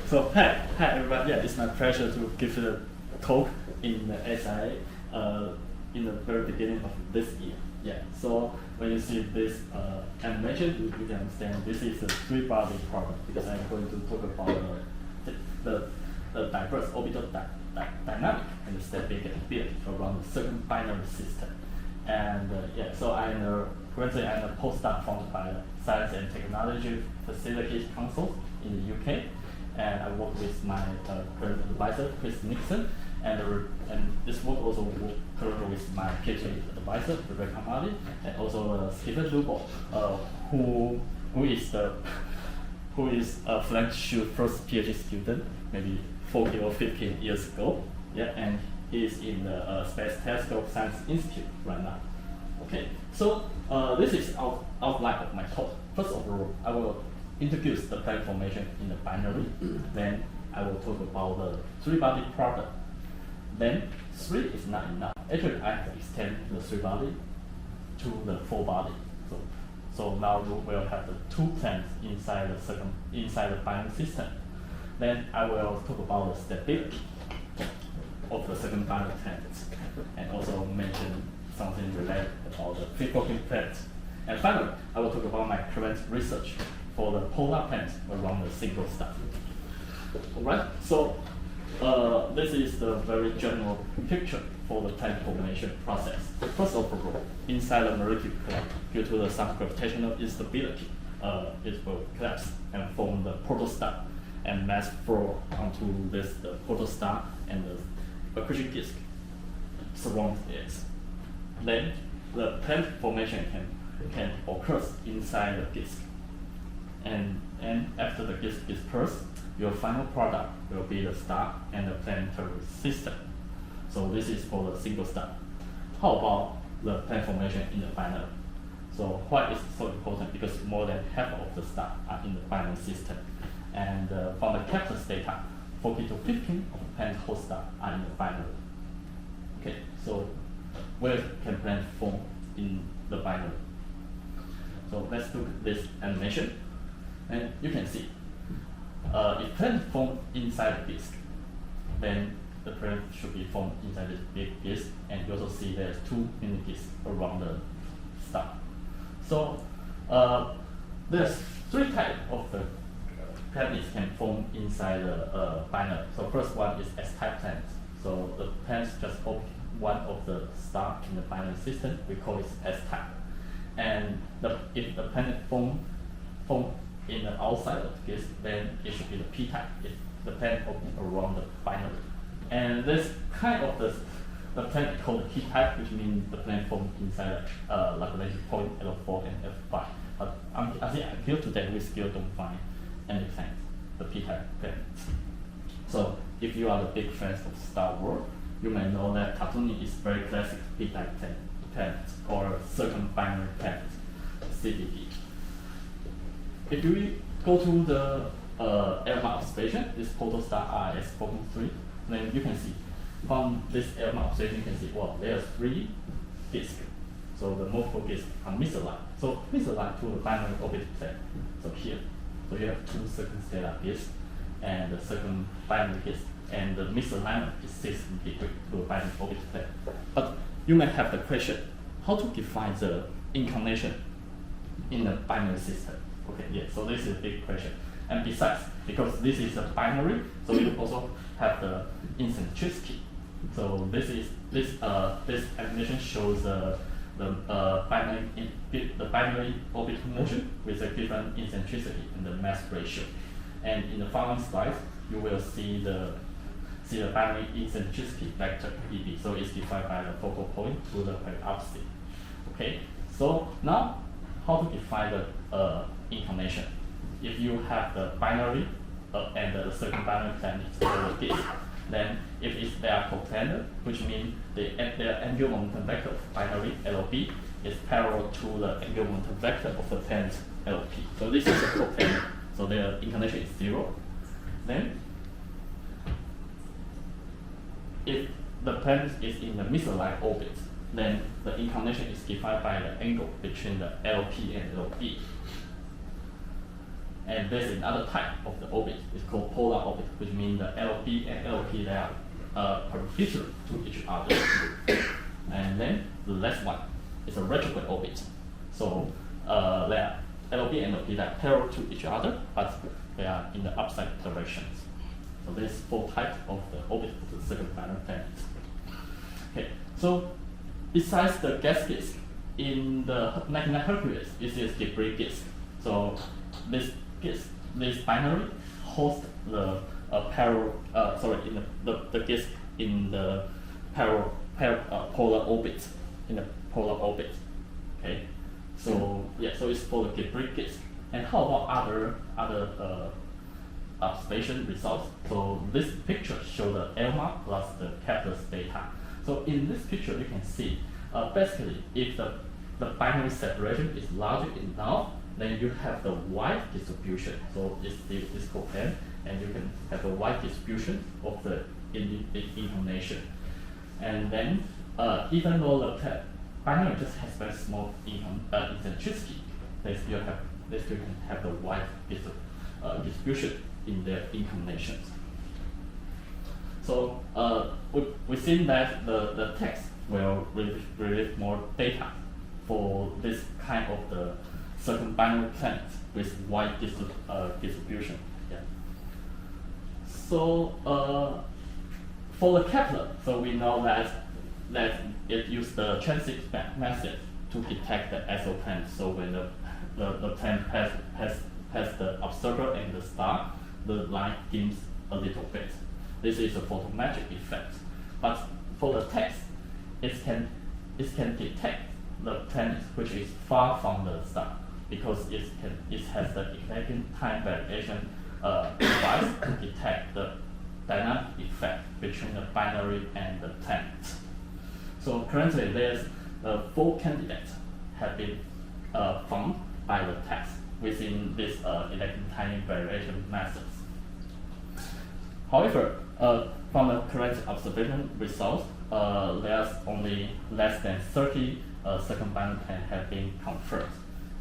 So hi everybody. Yeah, it's my pleasure to give the talk in the ASIAA in the very beginning of this year. Yeah. So when you see this animation, you can understand this is a three-body problem because I'm going to talk about the diverse orbital dynamic and the stability around the circumbinary system. And yeah, so currently I'm a postdoc funded by the Science and Technology Facilities Council in the UK, and I work with my current advisor, Chris Nixon, and this work also work currently with my PhD advisor, Rebecca Marley, and also Stephen Lubo, who is Frank Shu's first PhD student, maybe 40 or 50 years ago. Yeah, and he is in the Space Telescope Science Institute right now. Okay, so this is outline of my talk. First of all, I will introduce the plane formation in the binary. Then I will talk about the three-body problem. Then three is not enough. Actually, I have extended the three-body to the four-body. So now we will have the two planes inside the binary system. Then I will talk about the stability of the circumbinary planes, and also mention something related about the free-floating planes. And finally, I will talk about my current research for the polar planes around the single star. Alright, so this is the very general picture for the plane formation process. First of all, inside the magnetic core, due to some gravitational instability, it will collapse and form the protostar and mass flow onto the protostar, and the accretion disk surrounds it. Then the plane formation can occur inside the disk. And after the disk disperses, your final product will be the star and the planetary system. So this is for the single star. How about the plane formation in the binary? So why is it so important? Because more than half of the stars are in the binary system. And from the captures data, 40 to 15 of the planet host stars are in the binary. Okay, so where can planet form in the binary? So let's look at this animation. And you can see, if planet formed inside the disk, then the planet should be formed inside this big disk, and you also see there's two mini disks around the star. So there's three types of the planets can form inside the binary. So first one is S-type planets. So the planets just orbit one of the stars in the binary system. We call it S-type. And if the planet form in the outside of the disk, then it should be the P-type if the planet orbits around the binary. And this kind of the planet called the P-type, which means the planet formed inside Lagrange point L4 and F5. But I think until today we still don't find any planet, the P-type planets. So if you are the big fans of Star Wars, you may know that Tatooine is very classic P-type planet or circumbinary planet, CBP. If we go to the ASIAA observation, this protostar RS-4.3, then you can see from this ASIAA observation, you can see, well, there are three disks. So the multiple disks are misaligned. So misaligned to the binary orbital plane. So here, so you have two circumstellar disks and the circumbinary disk, and the misalignment is 60 degrees to the binary orbital plane. But you may have the question, how to define the inclination in the binary system? Okay, yeah, so this is a big question. And besides, because this is a binary, so you also have the eccentricity. So this animation shows the binary orbital motion with a different eccentricity and the mass ratio. And in the following slides, you will see the binary eccentricity vector EB. So it's defined by the focal point to the opposite. Okay, so now how to define the inclination? If you have the binary and the circumbinary planets over the disk, then if they are coplanar, which means the angular momentum vector of binary LP is parallel to the angular momentum vector of the planet LP. So this is a coplanar, so their inclination is 0. Then if the planet is in the misaligned orbit, then the inclination is defined by the angle between the LP and LB. And there's another type of the orbit. It's called polar orbit, which means the LP and LP they are perpendicular to each other. And then the last one is a retrograde orbit. So they are LP and LP that are parallel to each other, but they are in the opposite directions. So there's 4 types of the orbit of the circumbinary planet. Okay, so besides the gas disk, in the 99 Hercules, it is debris disk. So this binary hosts the the disk in the polar orbit, Okay, so so it's for the debris disk. And how about other observation results? So this picture shows the ELMA plus the Kepler's data. So in this picture, you can see basically if the binary separation is large enough, then you have the wide distribution. So it's this coplanar, and you can have a wide distribution of the inclination. And then even though the binary just has very small eccentricity, they still can have the wide distribution in their inclinations. So we've seen that the text will release more data for this kind of the circumbinary planets with wide distribution. Yeah. So for the Kepler, so we know that it used the transit method to detect the exoplanet. So when the planet has the observer and the star, the light dims a little bit. This is a photometric effect. But for the text, it can detect the planet which is far from the star, because it has the exacting time variation device to detect the dynamic effect between the binary and the planet. So currently there's 4 candidates have been found by the text within this exacting time variation methods. However, from the current observation results, there's only less than 30 circumbinary planets have been confirmed,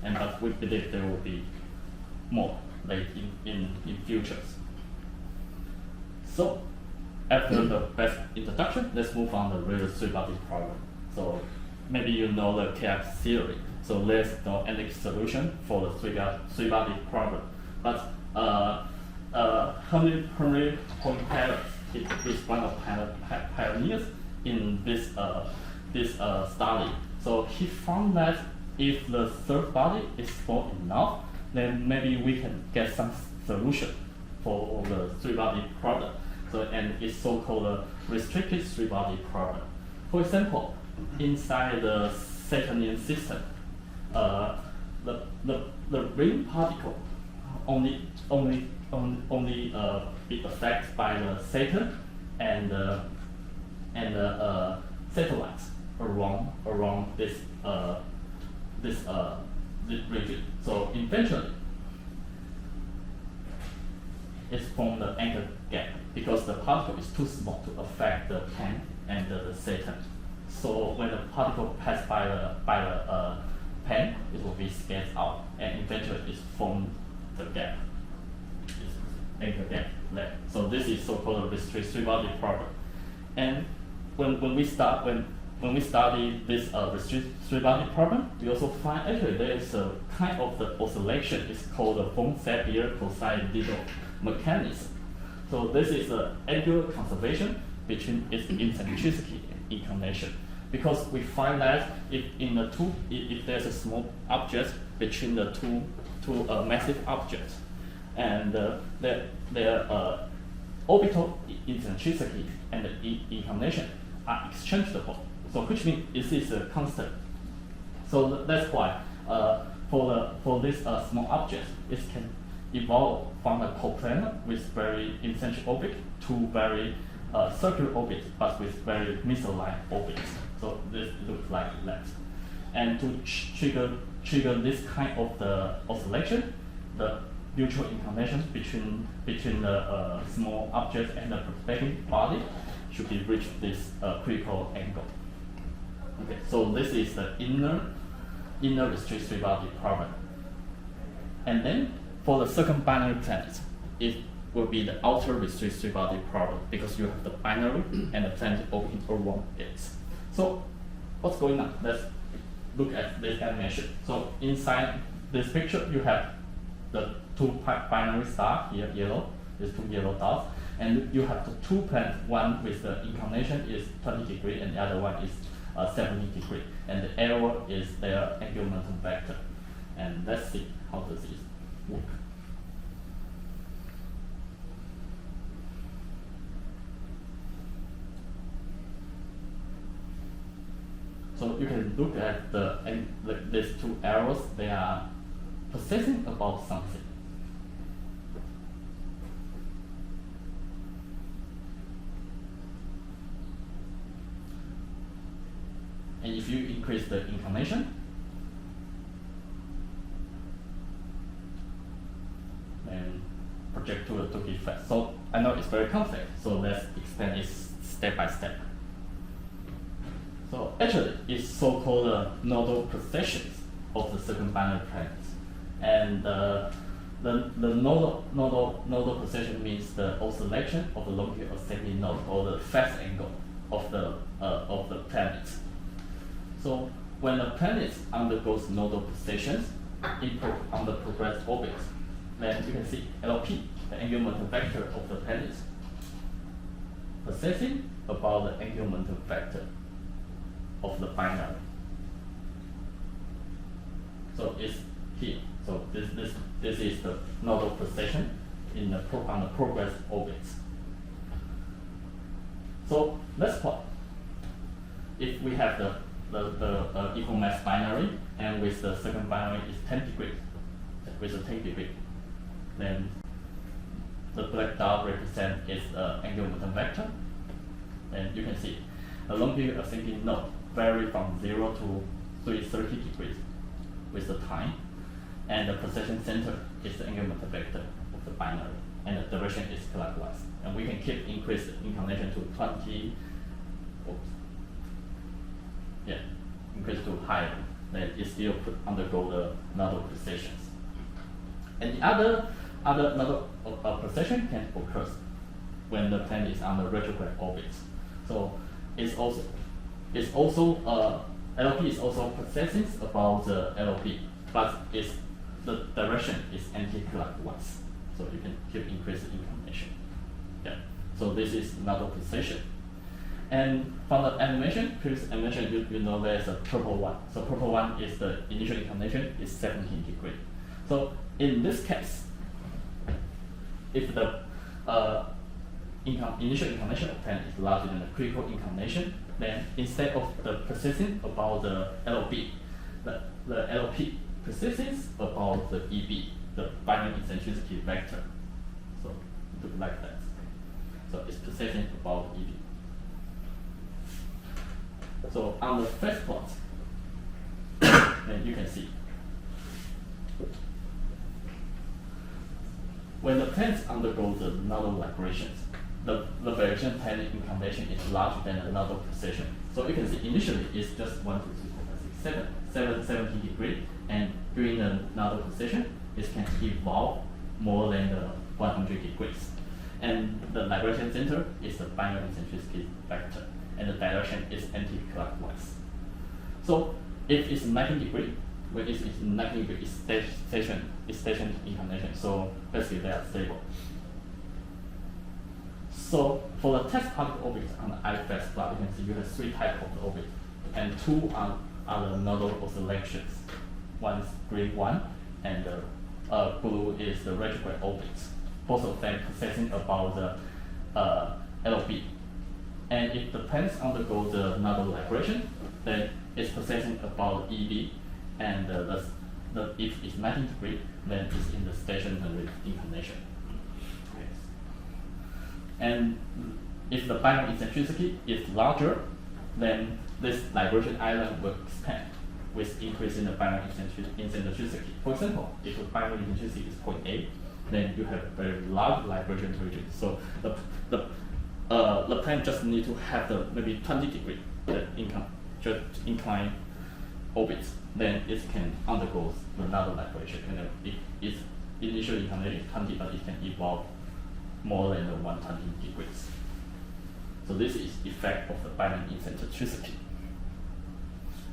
but we believe there will be more late in futures. So after the best introduction, let's move on to the real 3-body problem. So maybe you know the KF theory. So there's no any solution for the 3-body problem, but Henry Poincaré is one of pioneers in this study. So he found that if the 3rd body is small enough, then maybe we can get some solution for the 3-body problem. So and it's so-called restricted 3-body problem. For example, inside the Saturnian system, the ring particle only be affected by the Saturn and the satellites around this region. So eventually, it's from the anchor gap because the particle is too small to affect the planet and the Saturn. So when the particle passes by the planet, it will be scattered out, and eventually it's from the gap. Anchor gap left. So this is so-called a restricted 3-body problem. And when we study this restricted 3-body problem, we also find actually there is a kind of the oscillation. It's called the von Sapir-Cosine-Didot mechanism. So this is an angular conservation between its eccentricity and inclination. Because we find that if there's a small object between the two massive objects, and their orbital eccentricity and the inclination are exchangeable. So which means this is a constant. So that's why for this small object, it can evolve from a coplanar with very eccentric orbit to very circular orbit, but with very misaligned orbits. So this looks like that. And to trigger this kind of the oscillation, the mutual inclination between the small object and the propagating body should be reached this critical angle. Okay, so this is the inner restricted 3-body problem. And then for the circumbinary planet, it will be the outer restricted three-body problem because you have the binary and the planet orbiting around it. So what's going on? Let's look at this animation. So inside this picture, you have the two binary stars here, yellow, these two yellow dots, and you have the two planets, one with the inclination is 20 degrees and the other one is 70 degrees, and the arrow is their angular momentum vector. And let's see how does this work. So you can look at these two arrows, they are possessing about something. And if you increase the inclination, then project to the effect. So I know it's very complex, so let's expand it step by step. So actually, it's so-called nodal precessions of the circumbinary planets. And the nodal precession means the oscillation of the longitude ascending node, or the phase angle of the planet. So when the planet undergoes nodal precessions on the progressed orbit, then you can see LP, the angular momentum vector of the planet, precessing about the angular momentum vector of the binary. So it's here. So this is the nodal precession on the progress orbits. So let's plot. If we have the equal mass binary, and with the second binary is 10 degrees, with the 10 degree, then the black dot represents its angular momentum vector. And you can see the longitude ascending node vary from 0 to 330 degrees with the time, and the precession center is the angular momentum vector of the binary, and the direction is clockwise. And we can keep increase the inclination to 20. Increase to higher, then it still undergo the nodal precessions. And the other nodal precession can occur when the planet is on the retrograde orbit. So it's also LP is also precessing about the LP, but the direction is anti-clockwise. So you can keep increasing inclination. Yeah. So this is nodal precession. And from the animation, previous animation, you know there's a purple one. So purple one is the initial inclination is 17 degrees. So in this case, if the initial inclination of planet is larger than the critical inclination, then instead of the precessing about the LP, the LP precesses about the EB, the binary eccentricity vector. So look like that. So it's precessing about EB. So on the first plot, then you can see when the planets undergo the nodal librations, the variation planet inclination is larger than the nodal precession. So you can see initially it's just 1, 2, 3, 4, 5, 6, 7, 70 degrees, and during the nodal precession, it can evolve more than the 100 degrees. And the libration center is the binary eccentricity vector, and the direction is anti-clockwise. So if it's 19 degrees, when it's 19 degrees, it's station inclination. So basically they are stable. So for the test particle orbit on the I-phase plot, you can see you have 3 types of the orbit, and 2 are the nodal oscillations. One is green one, and the blue is the retrograde orbit. Both of them possessing about the LP. And if the planets undergo the nodal libration, then it's possessing about EB, and if it's 19 degrees, then it's in the stationary inclination. Okay. And if the binary eccentricity is larger, then this libration island will expand with increasing the binary eccentricity. For example, if the binary eccentricity is 0.8, then you have very large libration region. So the planet just need to have the maybe 20 degree inclined orbit, then it can undergo the nodal libration, and initial inclination is 20, but it can evolve more than the 120 degrees. So this is effect of the binary eccentricity.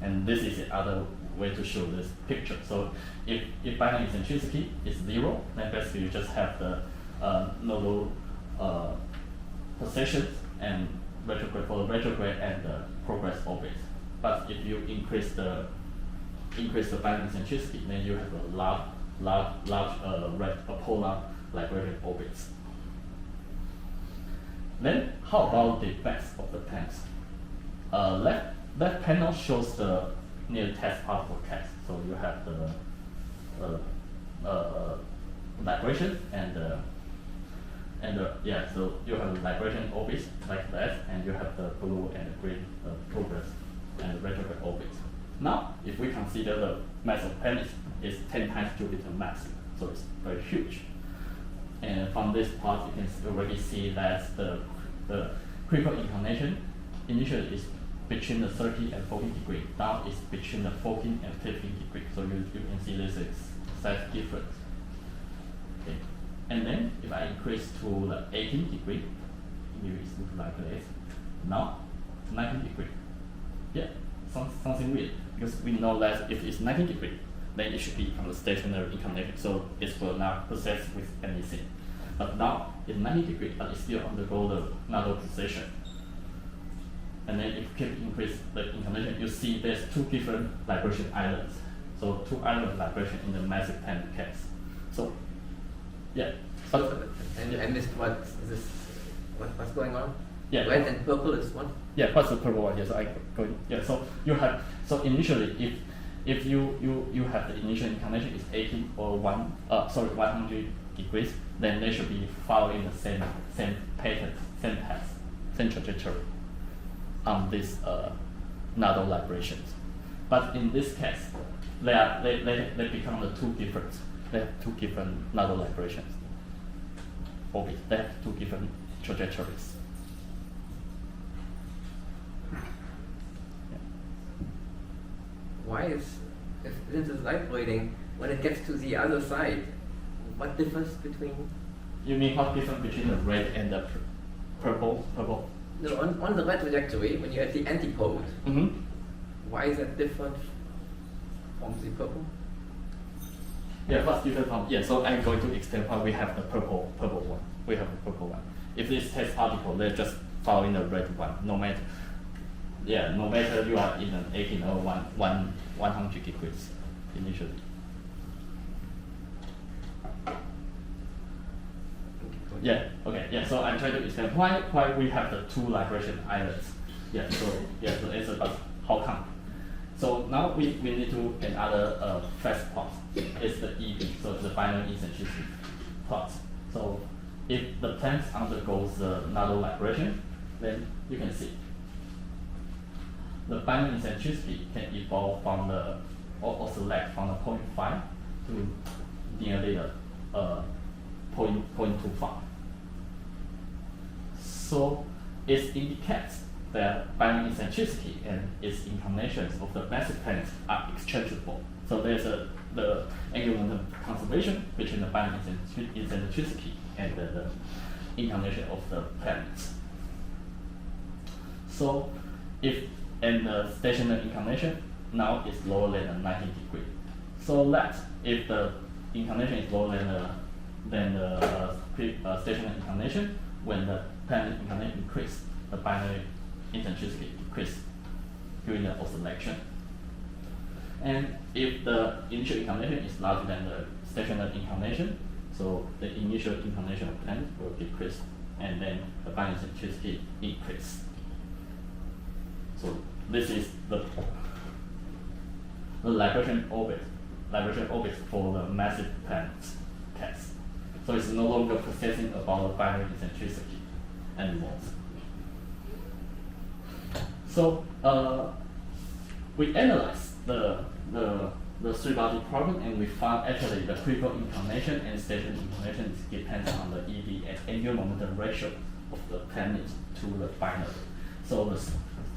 And this is the other way to show this picture. So if binary eccentricity is 0, then basically you just have the nodal positions and retrograde for the retrograde and the progress orbit. But if you increase the binary eccentricity, then you have a large polar libration orbits. Then how about the best of the plans? Left panel shows the near test particle case. So you have the libration so you have the libration orbits like that, and you have the blue and the green progress and retrograde orbits. Now, if we consider the mass of planet is 10 times Jupiter mass, so it's very huge. And from this part, you can already see that the critical inclination initially is between the 30 and 40 degrees. Now it's between the 14 and 15 degrees. So you can see this is size difference. Okay. And then if I increase to the 18 degree, maybe it's look like this. Now 19 degree. Yeah, something weird, because we know that if it's 19 degree, then it should be from the stationary inclination, so it will not process with anything. But now it's 90 degrees, but it still undergo the nodal position. And then if you keep increase the inclination, you see there's two different libration islands. So two island libration in the massive pan case. So yeah. But, I missed what's going on? Yeah. Red and purple is one? Yeah, what's the purple one? Yeah, so I go yeah, so you have initially if you have the initial inclination is 80 or 100 degrees, then they should be following the same pattern, same path, same trajectory on these nodal librations. But in this case, they become the two different. They have two different nodal librations. Orbit. They have two different trajectories. Why is, if this is vibrating, when it gets to the other side, what difference between? You mean what difference between the red and the purple? No, on the red trajectory, when you're at the antipode, why is that different from the purple? Yeah, what's different from, yeah, so I'm going to explain why we have the purple one. We have the purple one. If this test particle, they're just following the red one, no matter you are in an 18 or 100 degrees initially. Yeah, okay, yeah, so I'm trying to explain why we have the two libration islands. Yeah, so the answer is how come? So now we need to another fast plot. It's the EB, so the binary eccentricity plot. So if the plane undergoes the nodal libration, then you can see the binary eccentricity can evolve from the or select from the 0.5 to nearly the 0.25. So it indicates that binary eccentricity and its inclinations of the massive planets are exchangeable. So there's the angular momentum conservation between the binary eccentricity and the inclination of the planets. So if the stationary inclination now is lower than the 90 degree. So that if the inclination is lower than the stationary inclination, when the planet inclination increase, the binary eccentricity decrease during the oscillation. And if the initial inclination is larger than the stationary inclination, so the initial inclination of the planet will decrease, and then the binary eccentricity increase. So this is the libration orbit for the massive planets case. So it's no longer processing about the binary eccentricity anymore. So we analyze the three-body problem, and we found actually the critical inclination and stationary inclination depends on the ED and angular momentum ratio of the planet to the binary. So the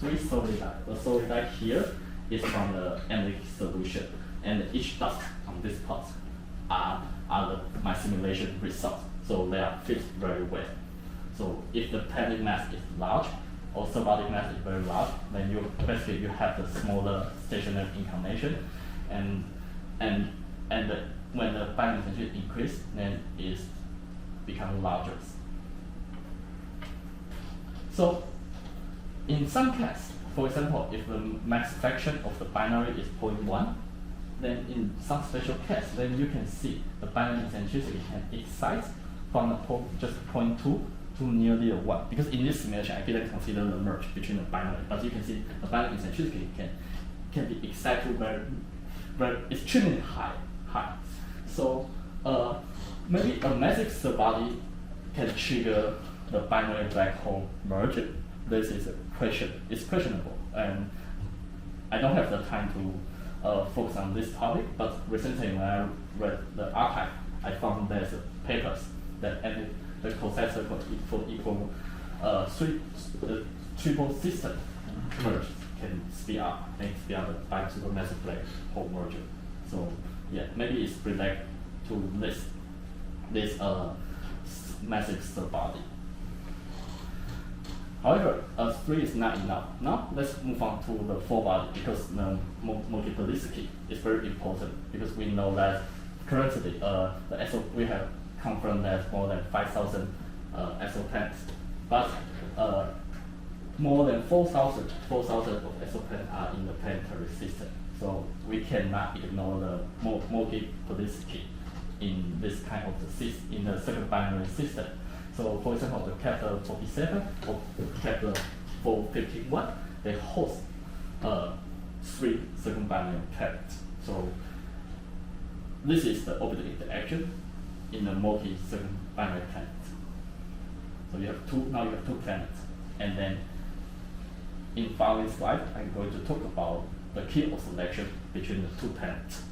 three solidi, the solidi here is from the analytic solution, and each dot on this plot are are my simulation results. So they are fit very well. So if the planet mass is large, or subbody mass is very large, then you basically you have the smaller stationary inclination, and when the binary eccentricity increase, then it becomes larger. So in some cases, for example, if the mass fraction of the binary is 0.1, then in some special case, then you can see the binary eccentricity can excite from the just 0.2 to nearly a 1. Because in this simulation, I didn't consider the merge between the binary, but you can see the binary eccentricity can be excited very extremely high. So maybe a massive subbody can trigger the binary black hole merge. This is a question. It's questionable, and I don't have the time to focus on this topic. But recently, when I read the archive, I found there's papers that the cosine circle for equal triple system merge can speed up the supermassive black hole merger. So yeah, maybe it's related to this massive subbody. However, 3 is not enough. Now let's move on to the 4-body, because the multiplicity is very important, because we know that currently we have confirmed that more than 5,000 exoplanets, but more than 4,000 of exoplanets are in the planetary system. So we cannot ignore the multiplicity in this kind of in the circumbinary system. So for example, the Kepler 47 or Kepler 451, they host 3 circumbinary planets. So this is the orbital interaction in the multi-circumbinary planets. So you have now you have 2 planets. And then in following slide, I'm going to talk about the key oscillation between the 2 planets.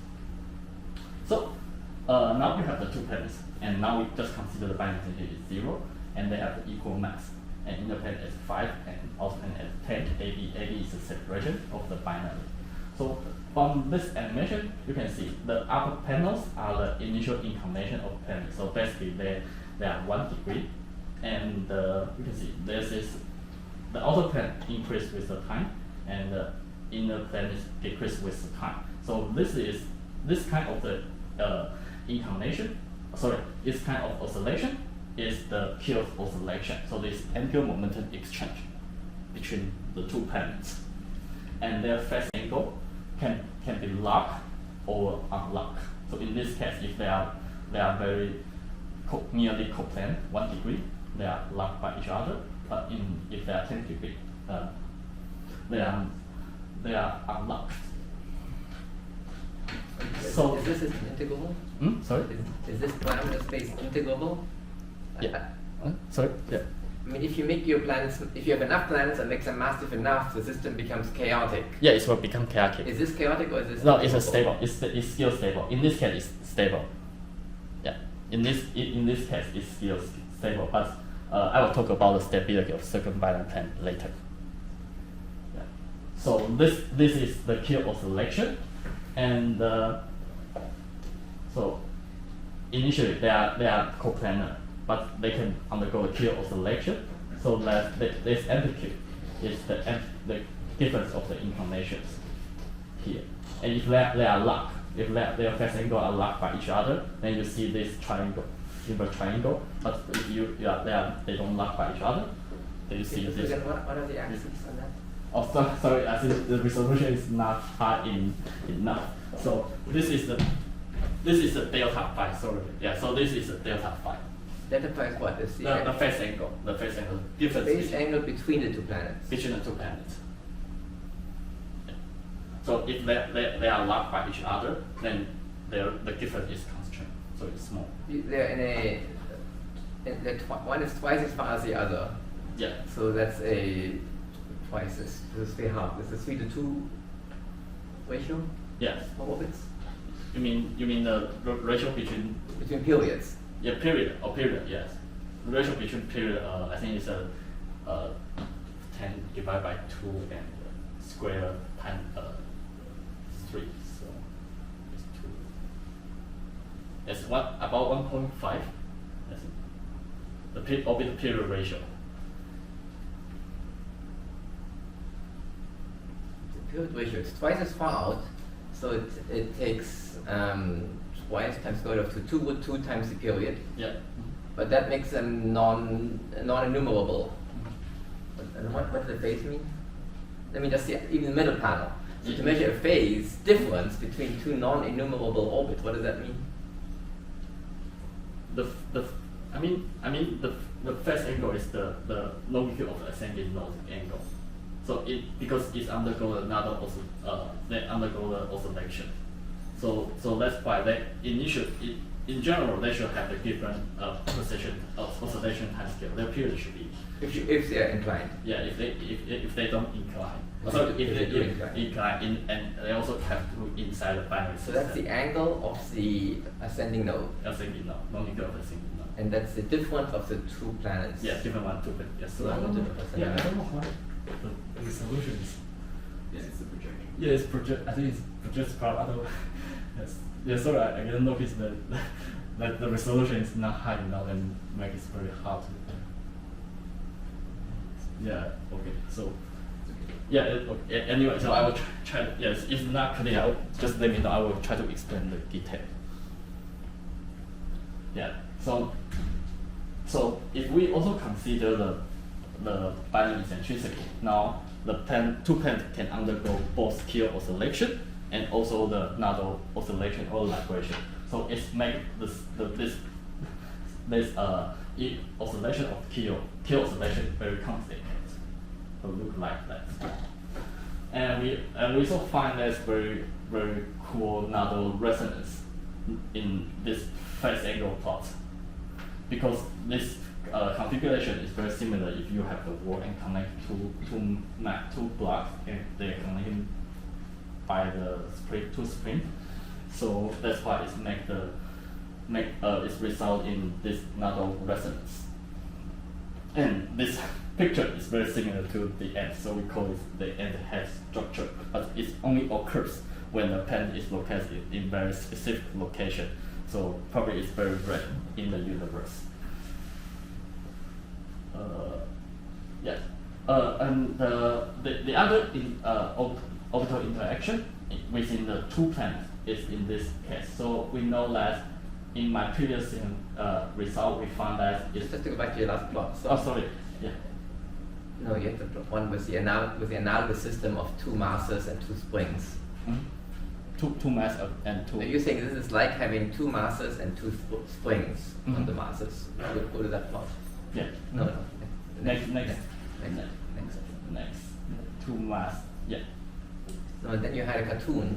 So now we have the 2 planets, and now we just consider the binary eccentricity is 0, and they have the equal mass. And inner planet is 5, and outer planet is 10. AB is the separation of the binary. So from this animation, you can see the upper panels are the initial inclination of planets. So basically, they are 1 degree, and you can see this is the outer planet increase with the time, and the inner planet decrease with the time. So this kind of the inclination, this kind of oscillation is the Field oscillation. So this angular momentum exchange between the 2 planets, and their phase angle can be locked or unlocked. So in this case, if they are very nearly coplanar, 1 degree, they are locked by each other. But if they are 10 degree, they are unlocked. So is this integrable? Sorry? Is this parameter space integrable? Yeah. Sorry? Yeah. I mean, if you make your planets, if you have enough planets and make them massive enough, the system becomes chaotic. Yeah, it will become chaotic. Is this chaotic or is this? No, it's stable. It's still stable. In this case, it's stable. Yeah. In this case, it's still stable. But I will talk about the stability of circumbinary planet later. Yeah. So this is the Field oscillation, and so initially they are coplanar, but they can undergo a Field oscillation. So that this amplitude is the difference of the inclinations here. And if they are locked, if their phase angle are locked by each other, then you see this triangle, inverse triangle. But if they don't lock by each other, then you see this. What are the axes on that? Oh, sorry, I think the resolution is not high enough. So this is the delta phi. Sorry, yeah. So this is the delta phi. Delta phi is what? The phase angle. The phase angle difference. Phase angle between the 2 planets. Between the 2 planets. Yeah. So if they are locked by each other, then the difference is constant. So it's small. They're one is twice as far as the other. Yeah. So that's twice as this is 3 to 2 ratio. Yes. For orbits. You mean the ratio between periods? Yeah, period. Yes. The ratio between period. I think it's 10 divided by 2 and square times 3. So it's 2. It's about 1.5. The orbital period ratio. The period ratio is twice as far out, so it takes twice times square root of 2 times the period. Yeah. But that makes them non-enumerable. And what does the phase mean? Let me just see, even the middle panel. So to measure a phase difference between two non-enumerable orbits, what does that mean? The phase angle is the longitude of the ascending node angle. So because it's undergo another they undergo the oscillation. So that's why in general they should have a different oscillation time scale. Their period should be if they are inclined. Yeah, if they don't incline. So if they do incline, and they also have to inside the binary system. So that's the angle of the ascending node. Ascending node, longitude of ascending node. And that's the difference of the two planets. Yeah, different one, two planets. Yes. So I don't know why the resolution is. Yes, it's a projection. Yeah, it's project. I think it's projected part. Otherwise, yes. Yeah, sorry, I didn't notice that the resolution is not high enough and make it very hard to. Yeah. Okay. So. Yeah. Okay. Anyway, so I will try. Yes, if not clear, I will just let me know. I will try to explain the detail. Yeah. So if we also consider the binary eccentricity, now the two planes can undergo both Keil oscillation and also the nodal oscillation or libration. So it's make this oscillation of Keil oscillation very constant. So look like that. And we also find there's very cool nodal resonance in this phase angle plot, because this configuration is very similar if you have the wall and connect two blocks and they're connected by the two springs. So that's why it's result in this nodal resonance. And this picture is very similar to the end, so we call it the end head structure, but it only occurs when the plane is located in very specific location. So probably it's very rare in the universe. And the other orbital interaction within the two planets is in this case. So we know that in my previous result we found that it's Just to go back to your last plot. So sorry. Yeah. No, you have to plot one with the analogous system of two masses and two springs. Mm-hmm. Two mass and two. So you're saying this is like having two masses and two springs on Mm-hmm. the masses. Go to that plot. Yeah. No. Next. Next. Two mass. Yeah. No, and then you had a cartoon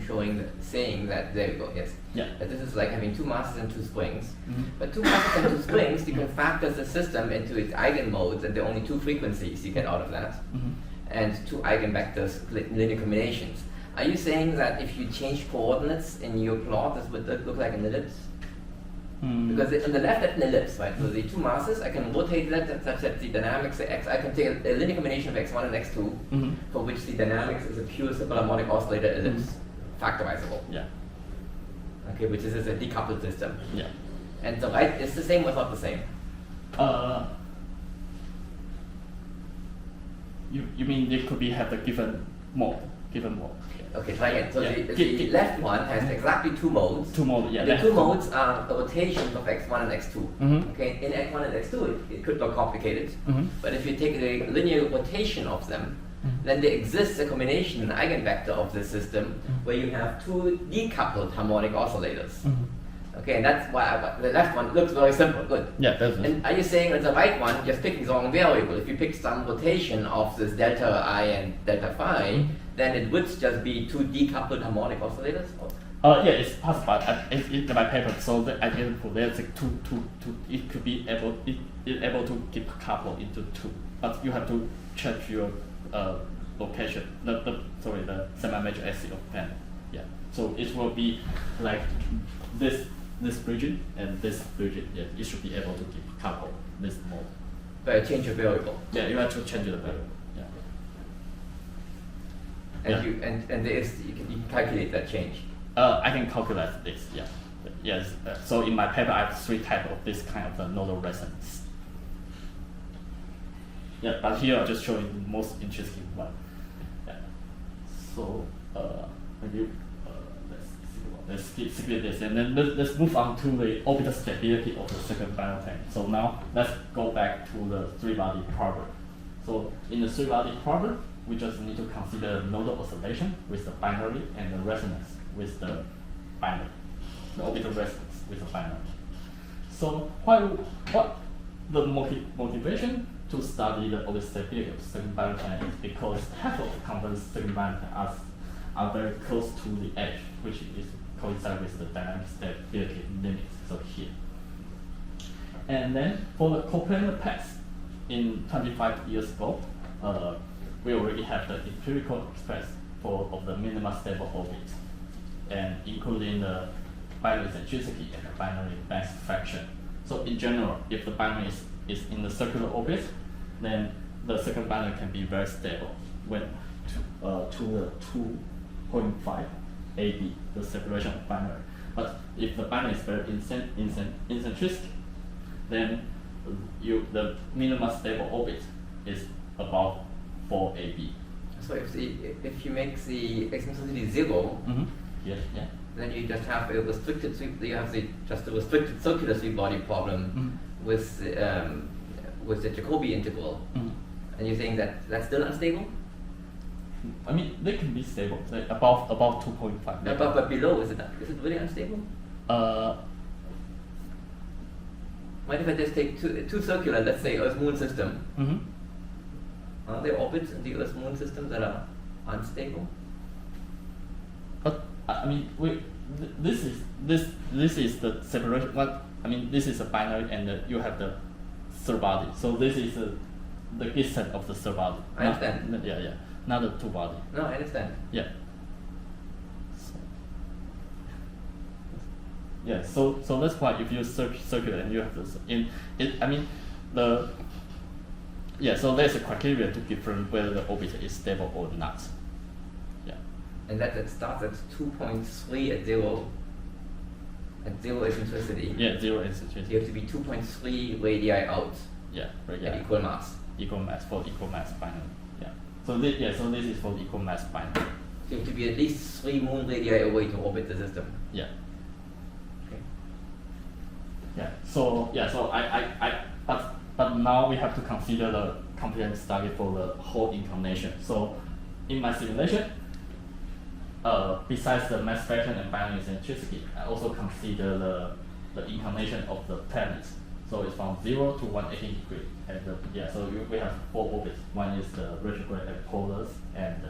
saying that there you go. Yes. Yeah. That this is like having two masses and two springs. Mm-hmm. But two masses and two springs, you can factor the system into its eigenmodes, and there are only two frequencies you get out of that, Mm-hmm. and two eigenvectors, linear combinations. Are you saying that if you change coordinates in your plot, this would look like an ellipse? Because on the left, that's an ellipse, right? So the two masses, I can rotate that such that the dynamics are x. I can take a linear combination of x1 and x2, Mm-hmm. for which the dynamics is a pure simple harmonic oscillator ellipse, factorizable. Yeah. Okay, which is a decoupled system. Yeah. And the right is the same or not the same? You mean it could be have a given mode? Okay, try again. So Yeah. the left one has exactly two modes. Two modes, yeah. The two modes are the rotations of x1 and x2. Mhm. Okay, in x1 and x2, it could look complicated. Mhm. But if you take the linear rotation of them, then there exists a combination, an eigenvector of this system, where you have two decoupled harmonic oscillators. Okay, and that's why the left one looks very simple. Good. Yeah, definitely. And are you saying that the right one just picking the wrong variable? If you pick some rotation of this delta I and delta phi, then it would just be two decoupled harmonic oscillators? Yeah, it's possible. It's in my paper, so I didn't put there's like two. It could be able to get coupled into two, but you have to change your location. The semi-major axis of pen. Yeah. So it will be like this region and this region. Yeah, it should be able to keep coupled this mode. But change your variable. Yeah, you have to change the variable. Yeah. And you can calculate that change. I can calculate this. Yeah. Yes, so in my paper I have 3 types of this kind of the nodal resonance. Yeah, but here I'll just show you the most interesting one. Yeah. So maybe let's skip this, and then let's move on to the orbital stability of the circumbinary plane. So now let's go back to the 3-body problem. So in the 3-body problem, we just need to consider nodal oscillation with the binary and the resonance with the binary, the orbital resonance with the binary. So what the motivation to study the orbital stability of circumbinary plane is because half of the convergent circumbinary planes are very close to the edge, which is coincide with the dynamic stability limits, so here. And then for the coplanar paths, in 25 years ago, we already have the empirical express of the minimum stable orbit, and including the binary eccentricity and the binary mass fraction. So in general, if the binary is in the circular orbit, then the circumbinary can be very stable when to the 2.5 AB, the separation of binary. But if the binary is very eccentric, then the minimum stable orbit is about 4 AB. So if you make the eccentricity 0, yeah. then you just have a restricted just a restricted circular 3-body problem with the Jacobi integral. And you're saying that that's still unstable? I mean, they can be stable, like above 2.5. But below, is it really unstable? What if I just take two circular, let's say Earth-Moon system? Are there orbits in the Earth-Moon system that are unstable? But I mean, this is the separation. What I mean, this is a binary, and you have the third body. So this is the distance of the third body. I understand. Yeah. Not the 2-body. No, I understand. Yeah. So that's why if you search circular and you have this so there's a criteria to differentiate whether the orbit is stable or not. Yeah. And that starts at 2.3 at zero eccentricity. Yeah, 0 eccentricity. You have to be 2.3 radii out. Yeah, radii. At equal mass. Equal mass for equal mass binary. Yeah. So this is for the equal mass binary. So you have to be at least 3 moon radii away to orbit the system. Yeah. Okay. Yeah. So but now we have to consider the comprehensive study for the whole incarnation. So in my simulation, besides the mass fraction and binary eccentricity, I also consider the incarnation of the planets. So it's from 0 to 180 degrees. And so we have 4 orbits. One is the retrograde and polars and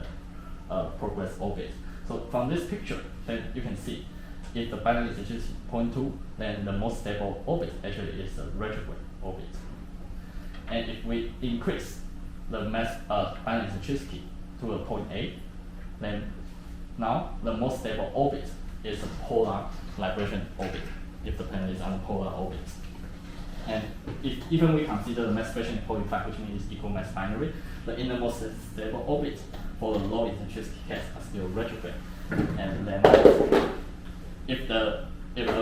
progress orbit. So from this picture, then you can see if the binary eccentricity is 0.2, then the most stable orbit actually is the retrograde orbit. And if we increase the mass binary eccentricity to a 0.8, then now the most stable orbit is a polar libration orbit, if the planet is on a polar orbit. And if even we consider the mass fraction 0.5, which means equal mass binary, the innermost stable orbit for the low eccentricity case are still retrograde. And then if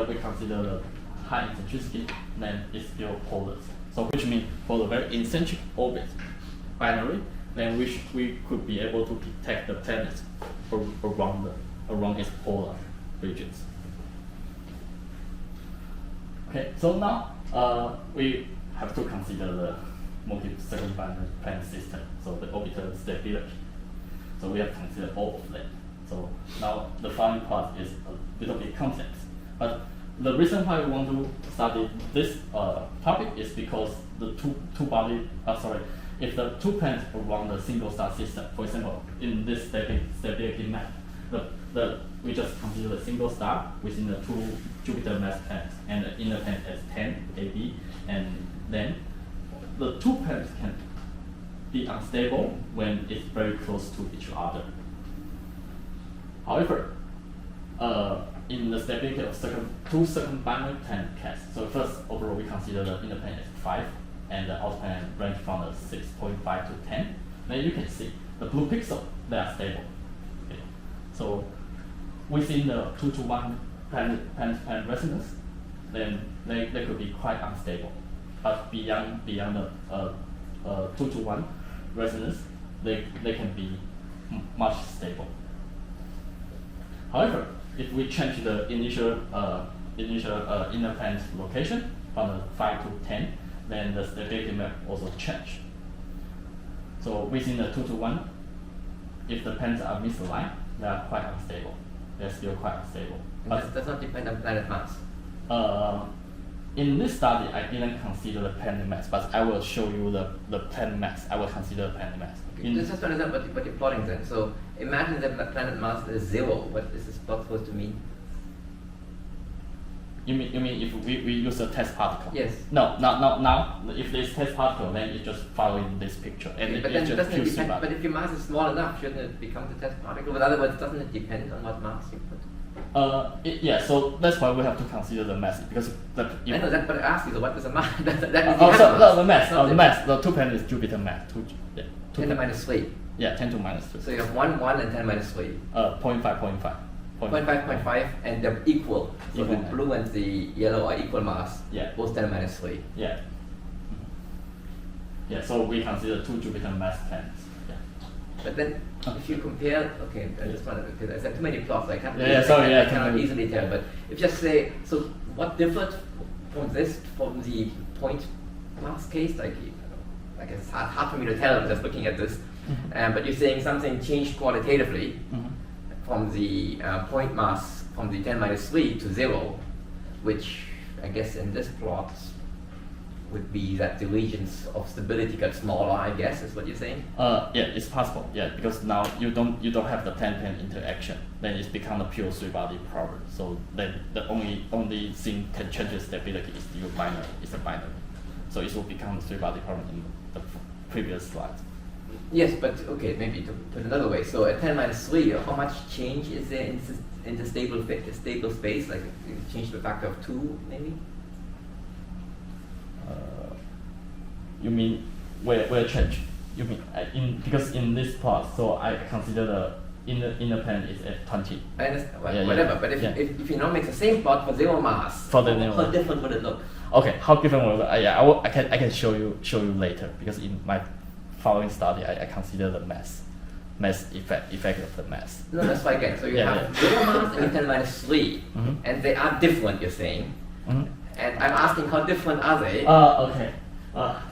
we consider the high eccentricity, then it's still polar. So which means for the very eccentric orbit binary, then we could be able to detect the planet around its polar regions. Okay, so now we have to consider the multi-circumbinary plane system, so the orbital stability. So we have to consider all of them. So now the following part is a little bit complex, but the reason why we want to study this topic is because the if the 2 planets around the single star system, for example, in this stability map, we just consider the single star within the 2 Jupiter mass planets, and the inner planet as 10 AB, and then the 2 planets can be unstable when it's very close to each other. However, in the stability of 2 circumbinary plane case, so first overall we consider the inner plane as 5, and the outer plane range from the 6.5 to 10. Then you can see the blue pixel, they are stable. Okay. So within the 2 to 1 planet resonance, then they could be quite unstable. But beyond the 2-to-1 resonance, they can be much stable. However, if we change the initial inner planet location from the 5 to 10, then the stability map also change. So within the 2-to-1, if the planets are misaligned, they are quite unstable. They're still quite unstable. But does not depend on planet mass. In this study, I didn't consider the planet mass, but I will show you the planet mass. I will consider the planet mass. Okay. Just to understand what you're plotting then. So imagine that the planet mass is 0. What is this plot supposed to mean? You mean if we use a test particle? Yes. No, now. If this test particle, then it just following this picture, and but it then just doesn't it feels depend? bad. But if your mass is small enough, shouldn't it become the test particle? In other words, doesn't it depend on what mass you put? Yeah, so that's why we have to consider the mass, because I know that, but I asked you, so what is the mass? that is the mass, the 2 planets is Jupiter mass. 10 to minus 3. Yeah, 10 to minus 3. So you have 1, 1, and 10 minus 3. 0.5. 0.5, and they're equal. So Equal. the blue and the yellow are equal mass. Yeah. Both 10 minus 3. Yeah. Yeah, so we consider 2 Jupiter mass planets. Yeah. But then, if you compare, okay, I just want to, because I said too many plots, I can't. Sorry, I cannot easily tell. But if you just say, so what differed from the point mass case? Like it's hard for me to tell just looking at this. But you're saying something changed qualitatively from the point mass from the 10 minus 3 to 0, which I guess in this plot would be that the regions of stability got smaller, I guess, is what you're saying? Yeah, it's possible. Yeah, because now you don't have the plane-plane interaction. Then it's become a pure three-body problem. So then the only thing can change the stability is your binary. It's a binary. So it will become a three-body problem in the previous slide. Yes, but okay, maybe to put it another way. So at 10 minus 3, how much change is there in the stable space? Like you change the factor of 2, maybe? You mean where change? You mean because in this plot, so I consider the inner plane is at 20. I understand. Well, Yeah, whatever. yeah. But Yeah. if you now make the same plot for 0 mass, For the 0 how mass. different would it look? Okay, how different will it? Yeah, I can show you later, because in my following study I consider the mass effect of the mass. No, that's fine again. So you Yeah, have yeah. 0 mass and 10 minus 3, and they are different, you're saying. And I'm asking how different are they? Okay.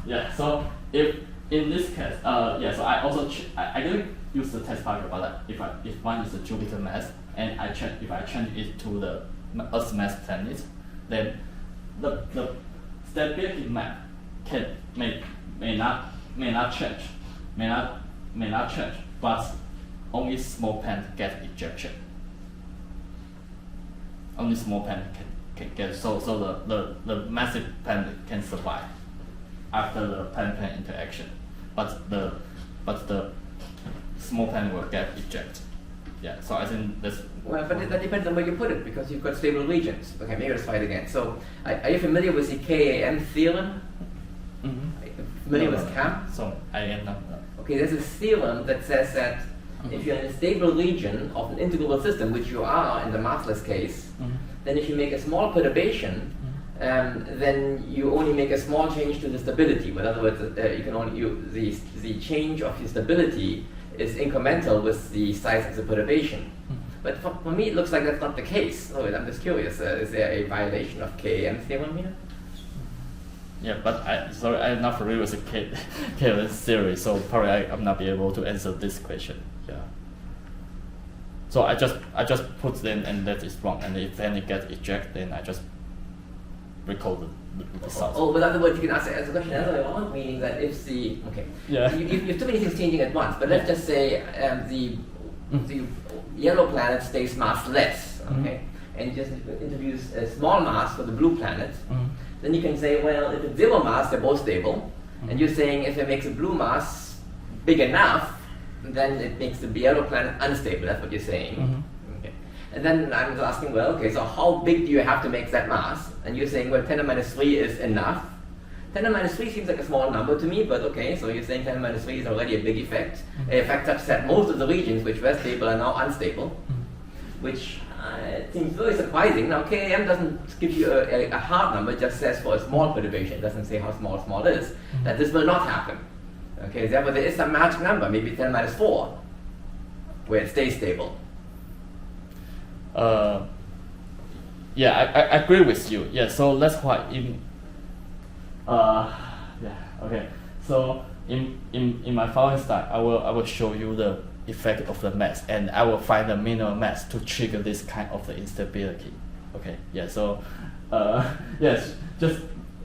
Yeah. So if in this case, yeah. So I also I didn't use the test particle, but if one is a Jupiter mass and if I change it to the Earth mass planet, then the stability map may not change, but only small planet get ejection. Only small planet can get so the massive planet can survive after the planet interaction, but the small planet will get ejected. Yeah, so I think that's. Well, but that depends on where you put it, because you've got stable regions. Okay, maybe let's try it again. So, are you familiar with the KAM theorem? Are you familiar with KAM? So I am not. Okay, there's a theorem that says that if you're in a stable region of an integrable system, which you are in the massless case, then if you make a small perturbation, then you only make a small change to the stability. In other words, you can only the change of your stability is incremental with the size of the perturbation. But for me, it looks like that's not the case. So I'm just curious: is there a violation of KAM theorem here? Yeah, but I'm not familiar with the KLS theory, so probably I'm not be able to answer this question. Yeah. So I just put them, and that is wrong. And if any get ejected, then I just recall the result. Oh, but in other words, you can ask the question another way around, meaning that if the Yeah. you have too many things changing at once. But let's just say the yellow planet stays massless, okay, and just introduce a small mass for the blue planet. Then you can say, well, if it's 0 mass, they're both stable. And you're saying if it makes a blue mass big enough, then it makes the yellow planet unstable. That's what you're saying. Okay. And then I'm asking, well, okay, so how big do you have to make that mass? And you're saying, well, 10 to minus 3 is enough. 10 to minus 3 seems like a small number to me, but okay, so you're saying 10 to minus 3 is already a big effect. An effect such that most of the regions which were stable are now unstable, which It seems very surprising. Now, KAM doesn't give you a hard number, it just says for a small perturbation, it doesn't say how small is, that this will not happen. Okay, therefore there is some magic number, maybe 10 minus 4, where it stays stable. Yeah, I agree with you. Yeah, so that's why okay. So in my following slide, I will show you the effect of the mass, and I will find the minimal mass to trigger this kind of the instability. Okay. Yeah. So yes, just.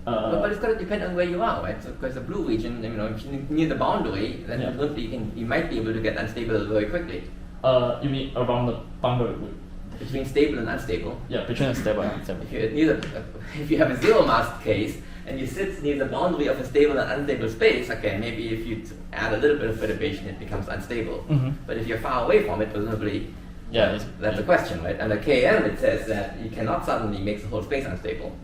But it's going to depend on where you are, right? So, because the blue region, if you're near the boundary, then you might be able to get unstable very quickly. You mean around the boundary? Between stable and unstable. Yeah, between stable and unstable. If you have a zero mass case and you sit near the boundary of a stable and unstable space, okay, maybe if you add a little bit of perturbation, it becomes unstable. But if you're far away from it, presumably, that's the question, right? And the KM, it says that you cannot suddenly make the whole space unstable.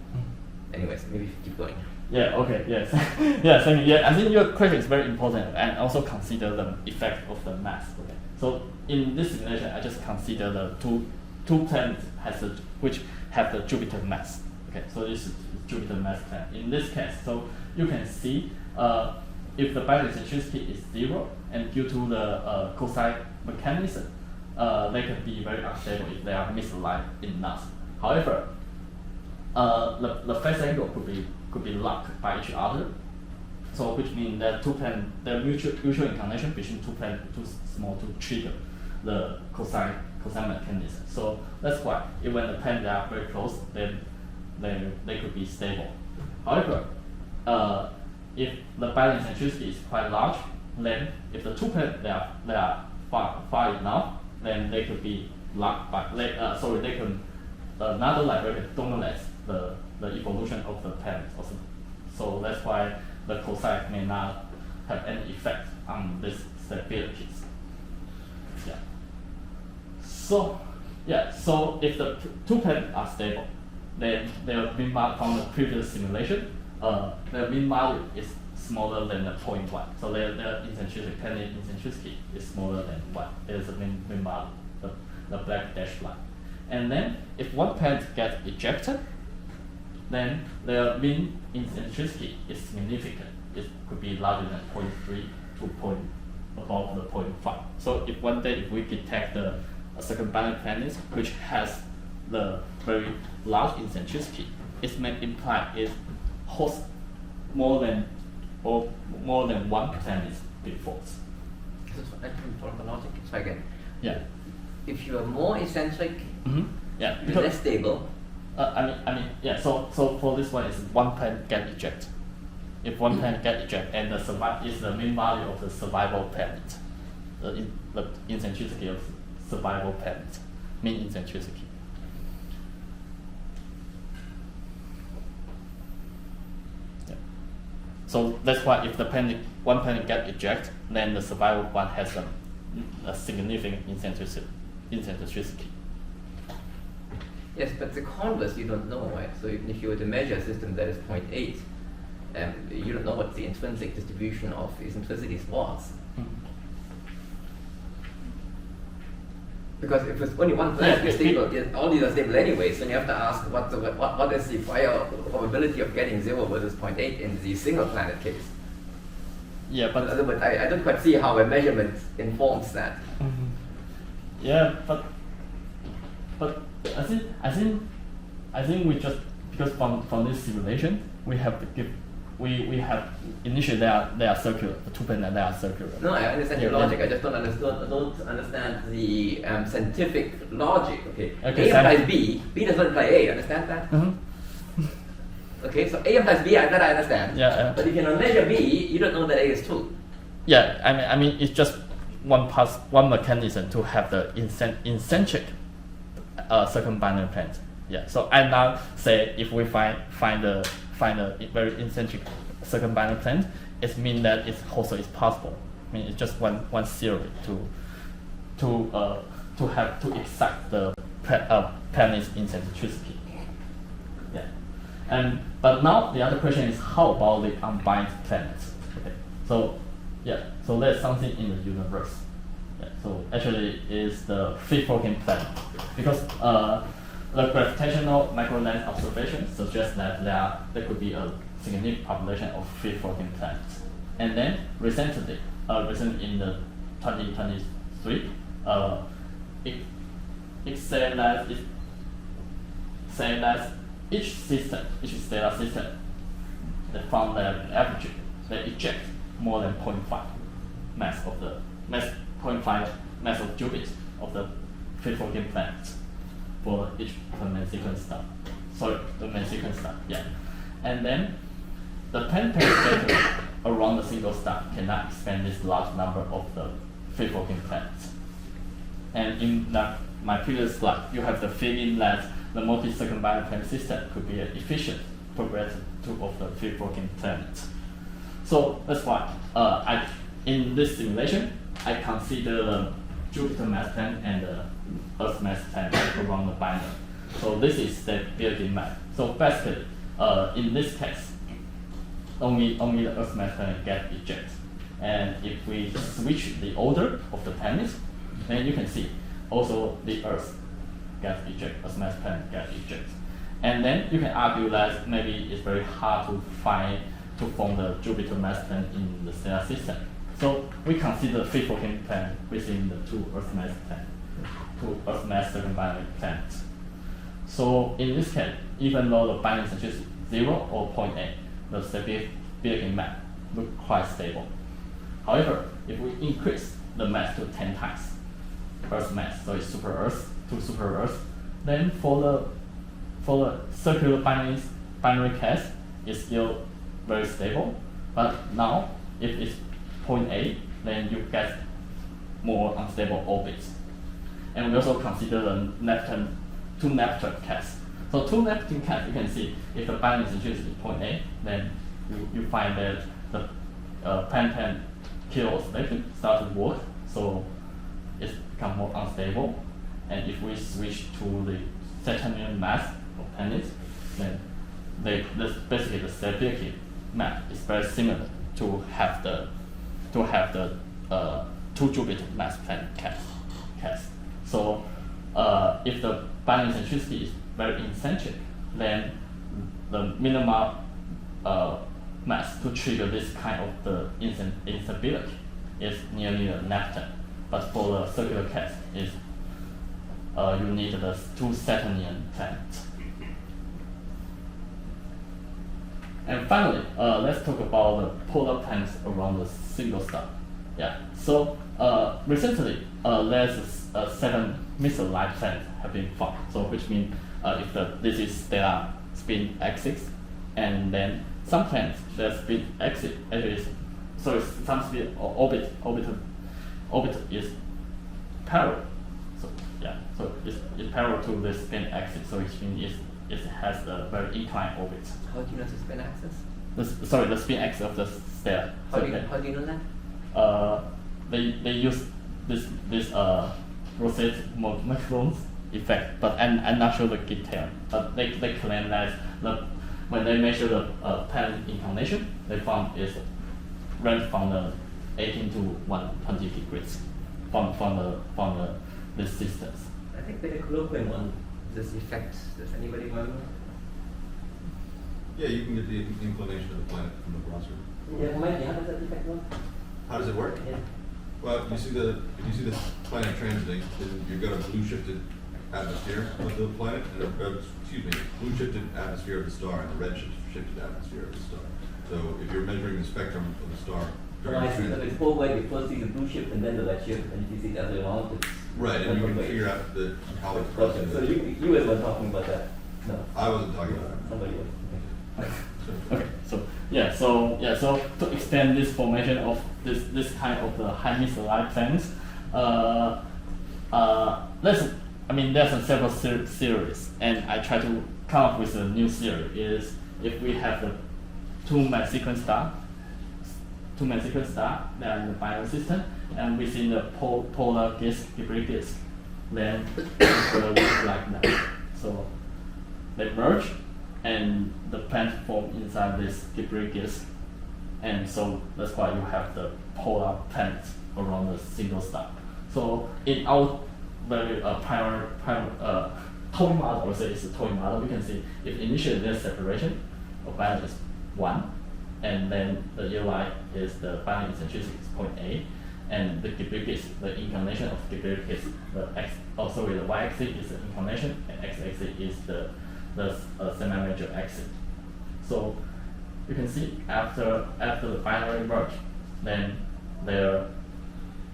Anyways, maybe keep going. Yeah, okay, yes. Yes, I think your question is very important, and also consider the effect of the mass. Okay. So in this simulation, I just consider the two planets which have the Jupiter mass. Okay, so this is Jupiter mass planet. In this case, so you can see if the binary eccentricity is 0, and due to the cosine mechanism, they can be very unstable if they are misaligned enough. However, the phase angle could be locked by each other, so which means that the mutual inclination between two planets too small to trigger the cosine mechanism. So that's why when the planets are very close, then they could be stable. However, if the binary eccentricity is quite large, then if the two planets they are far enough, then they could be locked by they can another library can dominate the evolution of the planets also. So that's why the cosine may not have any effect on these stabilities. Yeah. So if the two planets are stable, then their mean value from the previous simulation, their mean value is smaller than the 0.1. So their eccentricity, planet eccentricity is smaller than 1. It is the mean value, the black dashed line. And then if one planet gets ejected, then their mean eccentricity is significant. It could be larger than 0.3 to above the 0.5. So if one day if we detect the circumbinary planet which has the very large eccentricity, it may imply it hosts more than one planet before. I can follow the logic. So again, yeah. If you are more eccentric, yeah, you're less stable. Yeah. So for this one, is one planet get ejected. If one planet get ejected, and is the mean value of the survival planet, the eccentricity of survival planet, mean eccentricity. Yeah. So that's why if one planet get ejected, then the survival one has a significant eccentricity. Yes, but the converse you don't know, right? So even if you were to measure a system that is 0.8, you don't know what the intrinsic distribution of eccentricities was. Because if it's only one planet stable, all these are stable anyway, so you have to ask what is the prior probability of getting 0 versus 0.8 in the single planet case. Yeah, but I don't quite see how a measurement informs that. Yeah, but I think we just, because from this simulation we have to give we have initially they are circular, the two planets they are circular. No, I understand your logic. I just don't understand the scientific logic. Okay, A implies B does not imply A. Understand that? Okay, so A implies B. That I understand. Yeah. But if you measure B, you don't know that A is true. Yeah, I mean it's just one mechanism to have the eccentric circumbinary planet. Yeah. So I now say if we find a very eccentric circumbinary planet, it means that it also is possible. I mean it's just one theory to excite the planet's eccentricity. Yeah. But now the other question is how about the unbound planets? Okay. So there's something in the universe. Yeah, so actually is the free-floating planet because the gravitational microlens observation suggests that there could be a significant population of free-floating planets. And then recently in the 2023, it said that each stellar system, that from the average, they eject more than 0.5 mass of 0.5 mass of qubits of the free-floating planets for each main sequence star. Sorry, the main sequence star. Yeah, and then the planet trajectory around the single star cannot expand this large number of the free-floating planets. And in my previous slide, you have the feeling that the multi-circumbinary planet system could be an efficient progressive tube of the free-floating planets. So that's why in this simulation, I consider the Jupiter mass planet and the Earth mass planet around the binary. So this is the built-in map. So basically, in this case, only the Earth mass planet get ejected. And if we switch the order of the planets, then you can see also the Earth gets ejected, Earth mass planet gets ejected. And then you can argue that maybe it's very hard to form the Jupiter mass planet in the stellar system. So we consider free-floating planet within the two Earth mass circumbinary planets. So in this case, even though the binary is just 0 or 0.8, the stability map look quite stable. However, if we increase the mass to 10 times Earth mass, so it's super Earth to super Earth, then for the circular binary case, it's still very stable. But now, if it's 0.8, then you get more unstable orbits. And we also consider the two Neptune case. So two Neptune case, you can see if the binary is just 0.8, then you find that the planet kilo oscillation starts to work, so it's become more unstable. And if we switch to the Saturnian mass of planets, then basically the stability map is very similar to have the two Jupiter mass planet case. So if the binary eccentricity is very eccentric, then the minimal mass to trigger this kind of the instability is nearly the Neptune. But for the circular case, you need the two Saturnian planets. And finally, let's talk about the polar planets around the single star. Yeah. So recently, there's 7 misaligned planets have been found. So which means if this is stellar spin axis, and then some planets their spin axis actually some spin orbit is parallel. So yeah, so it's parallel to the spin axis. So which means it has a very inclined orbit. How do you know the spin axis? The spin axis of the star. How do you know that? They use this Rosette Macron's effect, but I'm not sure the detail. But they claim that when they measure the planet inclination, they found it's range from the 18 to 120 degrees from this systems. I think there's a colloquium on this effect. Does anybody remember? Yeah, you can get the inclination of the planet from the velocity. Yeah, maybe. How does that effect work? How does it work? Yeah. Well, if you see the planet transiting, then you've got a blue shifted atmosphere of the planet, and blue shifted atmosphere of the star, and a red shifted atmosphere of the star. So if you're measuring the spectrum of the star during I the see. transit, So it's both ways. You first see the blue shift and then the red shift, and if you see the other way around, it's right, and you can ways. figure out how it's Okay, present. so you guys were talking about that. No, I wasn't talking about it. somebody was. Okay, so to extend this formation of this kind of the high misaligned planets, there's several theories, and I try to come up with a new theory. Is if we have the two main sequence star that are in the binary system, and within the polar disk, debris disk, then it will look like that. So they merge, and the planet form inside this debris disk, and so that's why you have the polar planets around the single star. So in our very toy model, or say it's a toy model, we can see if initially there's separation of binary is 1, and then the yield line is the binary eccentricity is point A, and the Gibber's, the inclination of Gibber's, the y-axis is the inclination, and x-axis is the semi-major axis. So you can see after the binary merge, then their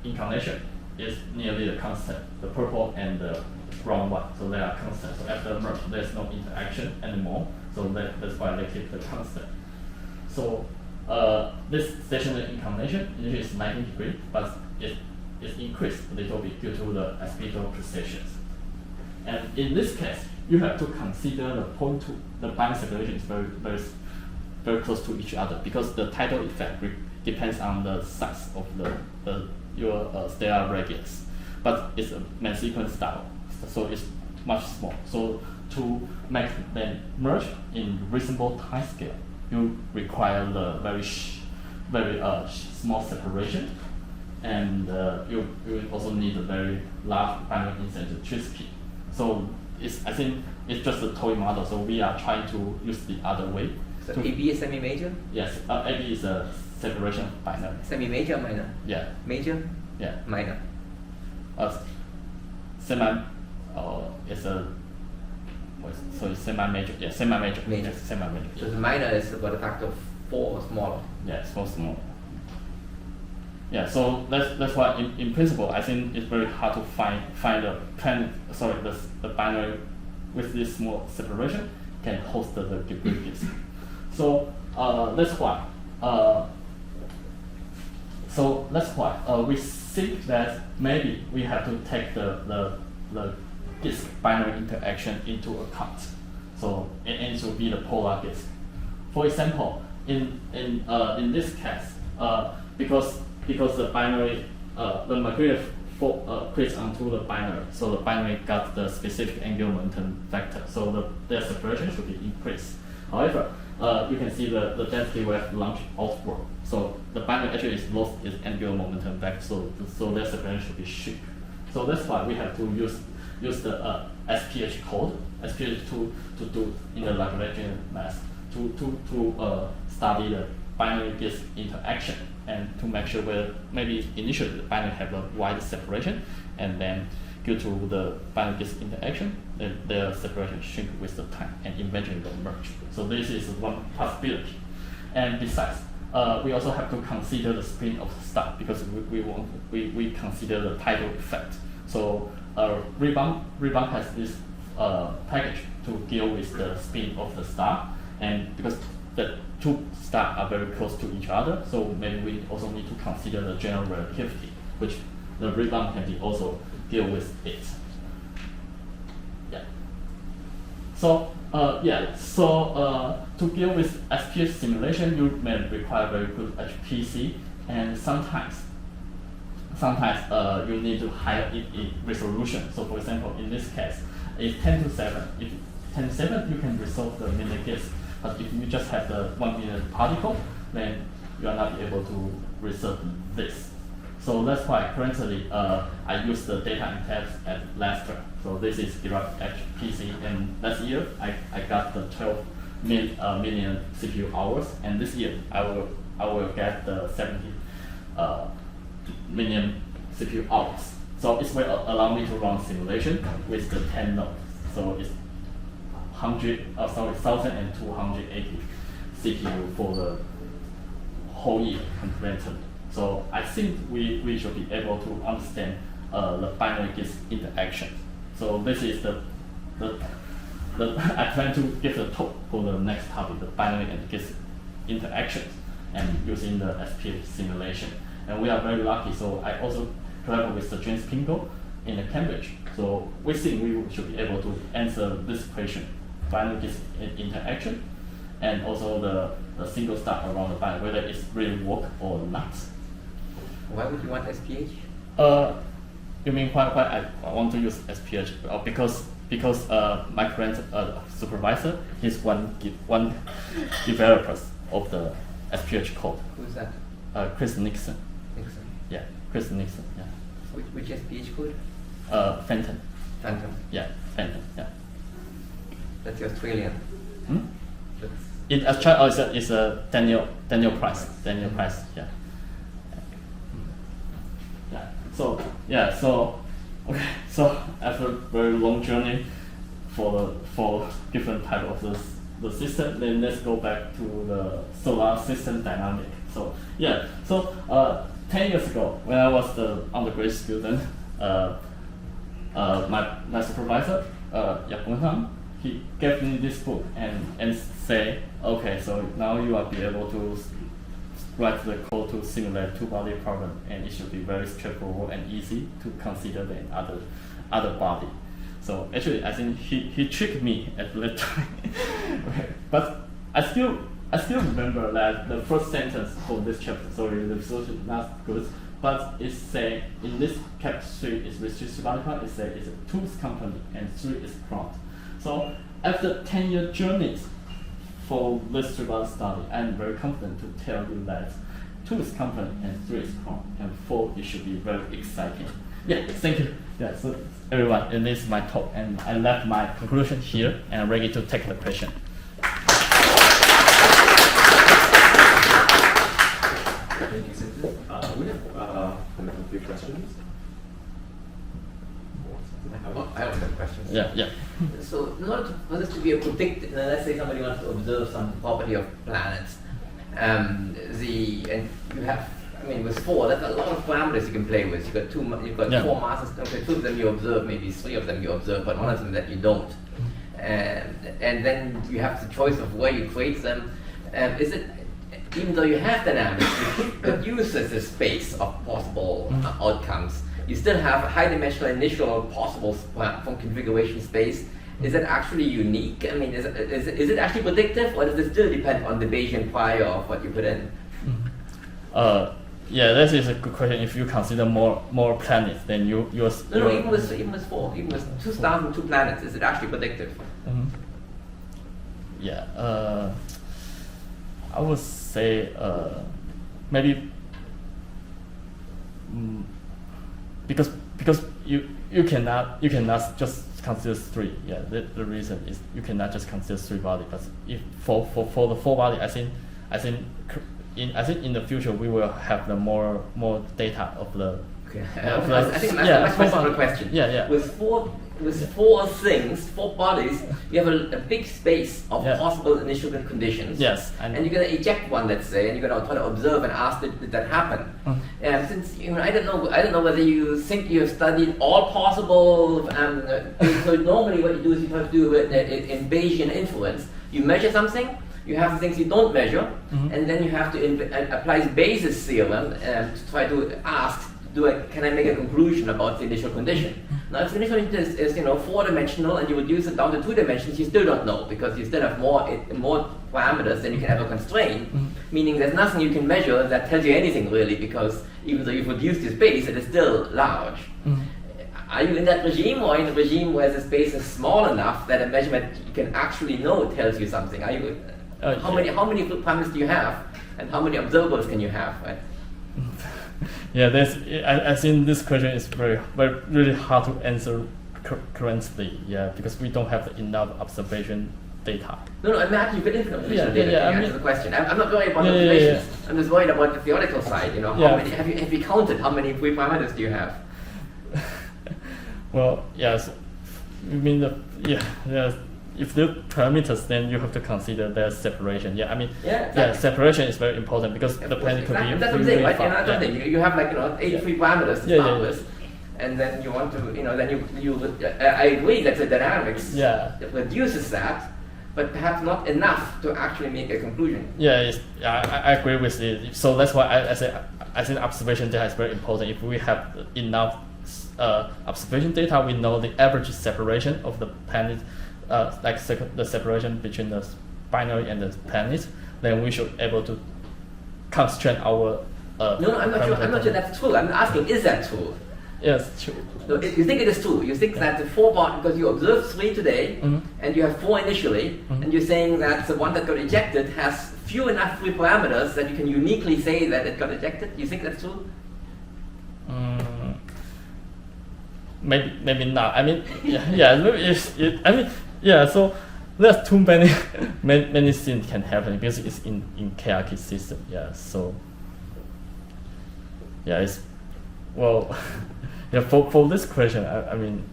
inclination is nearly the constant, the purple and the brown one, so they are constant. So after the merge, there's no interaction anymore, so that's why they keep the constant. So this stationary inclination usually is 90 degrees, but it is increased a little bit due to the orbital precessions. And in this case, you have to consider the point 2. The binary separation is very close to each other because the tidal effect depends on the size of your stellar radius. But it's a main sequence style, so it's much small. So to make them merge in reasonable time scale, you require the very small separation, and you also need a very large binary eccentricity. So I think it's just a toy model. So we are trying to use the other way. So AB is semi-major? Yes, AB is a separation of binary. Semi-major or minor? Yeah. Major? Yeah. Minor? It's a. So it's semi-major. Yeah, semi-major. Major. Yes, semi-major. So the minor is about a factor of 4 or smaller. Yeah, it's small. Yeah, so that's why in principle I think it's very hard to find the binary with this small separation can host the Gibber's. So that's why we think that maybe we have to take the disk binary interaction into account. So it needs to be the polar disk. For example, in this case, because the binary the material creates onto the binary, so the binary got the specific angular momentum vector, so their separation should be increased. However, you can see the density wave launch outward, so the binary actually is lost its angular momentum vector, so their separation should be shrink. So that's why we have to use the SPH code, SPH to do in the Lagrangian math to study the binary disk interaction and to make sure where maybe initially the binary have a wide separation, and then due to the binary disk interaction, their separation shrink with the time and eventually will merge. So this is one possibility. And besides, we also have to consider the spin of the star because we consider the tidal effect. So rebound has this package to deal with the spin of the star, and because the two stars are very close to each other, so maybe we also need to consider the general relativity, which the rebound can be also deal with it. Yeah. So to deal with SPH simulation, you may require very good HPC, and sometimes you need to higher resolution. So for example, in this case, it's 10⁷. If 10⁷, you can resolve the mini disk. But if you just have the 1 million particle, then you are not able to resolve this. So that's why currently I use the data in tabs at Leicester. So this is direct HPC, and last year I got the 12 million CPU hours, and this year I will get the 70 million CPU hours. So it will allow me to run simulation with the 10 nodes. So it's 1,280 CPU for the whole year concurrently. So I think we should be able to understand the binary disk interaction. So this is I plan to give a talk for the next topic, the binary and disk interactions, and using the SPH simulation. And we are very lucky. So I also collaborate with the James Pingo in Cambridge. So we think we should be able to answer this question, binary disk interaction, and also the single star around the binary, whether it's really work or not. Why would you want SPH? You mean why I want to use SPH? Because my current supervisor is one developer of the SPH code. Who's that? Chris Nixon. Nixon. Yeah, Chris Nixon. Yeah. So Which is pH code? Fenton. Phantom. Yeah, Fenton. Yeah. That's the Australian. Hmm? That's It actually it's a Daniel Price. Daniel Price. Yeah. Yeah. So okay. So after a very long journey for different type of the system, then let's go back to the solar system dynamic. So yeah. So 10 years ago, when I was the undergraduate student, my supervisor, Yakun, he gave me this book and say, okay, so now you will be able to write the code to simulate two-body problem, and it should be very straightforward and easy to consider the other body. So actually, I think he tricked me at that time. Okay. But I still remember that the first sentence for this chapter. Sorry, the result is not good, but it's say in this chapter 3 is restricted body part. It say it's a 2 is company and 3 is cron. So after 10-year journeys for this 3-body study, I'm very confident to tell you that 2 is company and 3 is cron, and 4 it should be very exciting. Yeah, thank you. Yeah, so everyone, and this is my talk, and I left my conclusion here, and I'm ready to take the question. Thank you, Cynthia. We have a few questions. I have some questions. Yeah. So, in order for this to be a predict, let's say somebody wants to observe some property of planets, and you have, I mean, with 4, that's a lot of parameters you can play with. You've got 4 masses. Okay, 2 of them you observe, maybe 3 of them you observe, but 1 of them that you don't. And then you have the choice of where you create them. Is it, even though you have dynamics, but uses the space of possible outcomes, you still have a high-dimensional initial possible from configuration space. Is it actually unique? I mean, is it actually predictive, or does it still depend on the Bayesian prior of what you put in? Yeah, that is a good question. If you consider more planets, then you're No, even with 4, even with 2 stars and 2 planets, is it actually predictive? Yeah, I would say maybe because you cannot just consider 3. Yeah, the reason is you cannot just consider 3 body. But if for the 4 body, I think in the future we will have the more data of the. Okay. I think that's a much more question. Yeah. With 4 things, 4 bodies, you have a big space of possible initial conditions. Yes. And you're going to eject one, let's say, and you're going to try to observe and ask did that happen. Since I don't know whether you think you have studied all possible. So normally, what you do is you try to do it in Bayesian influence. You measure something. You have things you don't measure, and then you have to apply the Bayes' theorem to try to ask. Can I make a conclusion about the initial condition? Now, if the initial condition is 4-dimensional and you reduce it down to 2 dimensions, you still don't know because you still have more parameters than you can ever constrain. Meaning, there's nothing you can measure that tells you anything really, because even though you've reduced the space, it is still large. Are you in that regime, or in a regime where the space is small enough that a measurement you can actually know tells you something? Are you? How many parameters do you have, and how many observables can you have? Right? Yeah, I think this question is really hard to answer currently. Yeah, because we don't have enough observation data. No, imagine you get infinite observation data to answer the question. I'm not worried about observations. I'm just worried about the theoretical side. How many have you counted? How many free parameters do you have? Well, yes. You mean if the parameters, then you have to consider their separation. Yeah, I mean, separation is very important because the planet could be. That's what I'm saying, right? You have 8 free parameters to start with, and then you want to, then you. I agree that the dynamics reduces that, but perhaps not enough to actually make a conclusion. Yeah, I agree with it. So that's why I think observation data is very important. If we have enough observation data, we know the average separation of the planet. The separation between the binary and the planet, then we should able to constrain our. No, I'm not sure that's true. I'm asking, is that true? Yes, true. No, you think it is true. You think that the 4 part, because you observed 3 today, and you have 4 initially, and you're saying that the one that got ejected has few enough free parameters that you can uniquely say that it got ejected. You think that's true? maybe not. I mean, maybe I mean, so there's too many many things can happen because it's in chaotic system. Yeah, so it's well, for this question, I mean,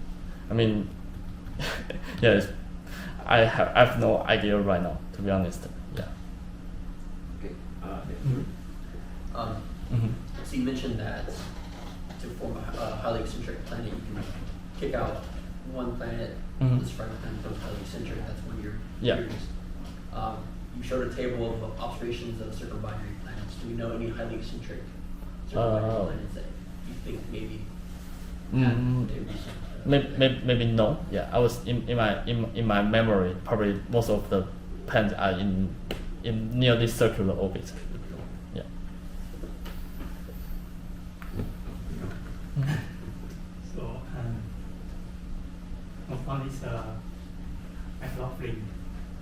I have no idea right now, to be honest. Yeah. Okay. So you mentioned that to form a highly eccentric planet, you can kick out one planet, this fragment planet becomes highly eccentric. That's one of your theories. You showed a table of observations of circumbinary planets. Do we know any highly eccentric circumbinary planets that you think maybe maybe no. Yeah, I was in my memory. Probably most of the planets are in nearly circular orbit. Yeah. So I found this roughly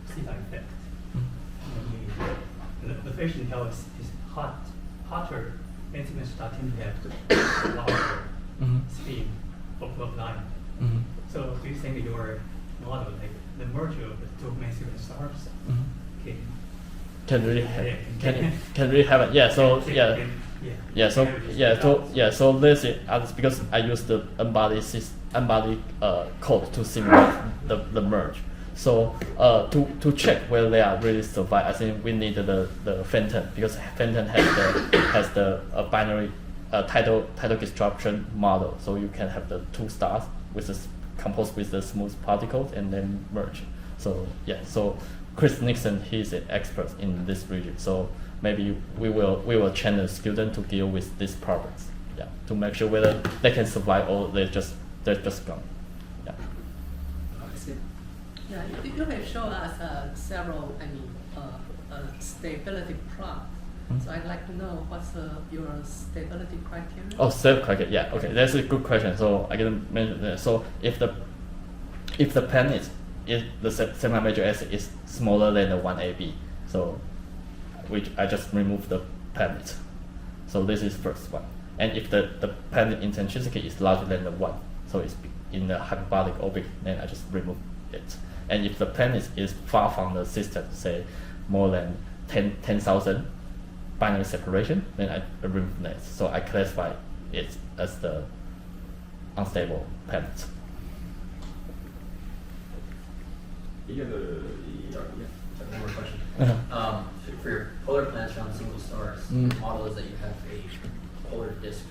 theta effect. The patient tells is hotter entities starting to have larger speed of light. So do you think your model, like the merger of the two main super stars, can really have it? Yeah. So So this is because I use the embodied code to simulate the merge. So to check whether they are really survive, I think we need the phantom, because phantom has the binary tidal disruption model. So you can have the two stars composed with the smooth particles and then merge. So so Chris Nixon, he's an expert in this region. So maybe we will train the student to deal with these problems. Yeah, to make sure whether they can survive or they're just gone. Yeah. Yeah, you have shown us several, stability plot. So I'd like to know what's your stability criteria? Oh, stability criteria. Yeah. Okay, that's a good question. So I can mention that. So if the planet is the semi-major acid is smaller than the 1AB, so which I just remove the planet. So this is first one. And if the planet eccentricity is larger than the 1, so it's in the hyperbolic orbit, then I just remove it. And if the planet is far from the system, say more than 10,000 binary separation, then I remove that. So I classify it as the unstable planet. One more question. For your polar planets around single stars, the model is that you have a polar disk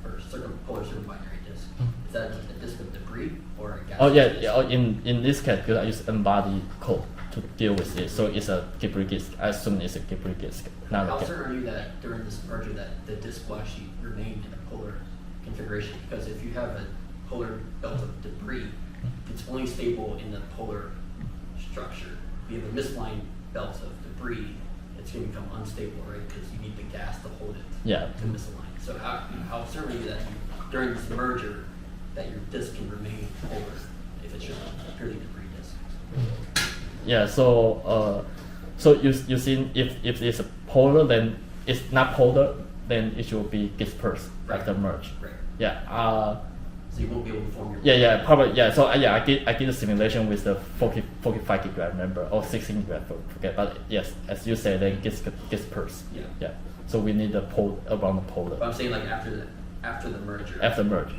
or polar circumbinary disk. Is that a disk of debris or a gas? Oh yeah. In this case, because I use embodied code to deal with it, so it's a debris disk. I assume it's a debris disk. How certain are you that during this merger that the disk will actually remain in a polar configuration? Because if you have a polar belt of debris, it's only stable in the polar structure. If you have a misaligned belt of debris, it's going to become unstable, right? Because you need the gas to hold it to misalign. So how certain are you that during this merger that your disk can remain polar if it's just a purely debris disk? Yeah. So you see if it's a polar, then it's not polar, then it should be dispersed like the merge. Right. Yeah. So you won't be able to form your. Yeah, probably. Yeah, so I did a simulation with the 45 gigabyte, remember, or 16 gigabyte, forget. But yes, as you say, then disperse. Yeah. So we need the pole around the polar. But I'm saying like after the merger. After merge.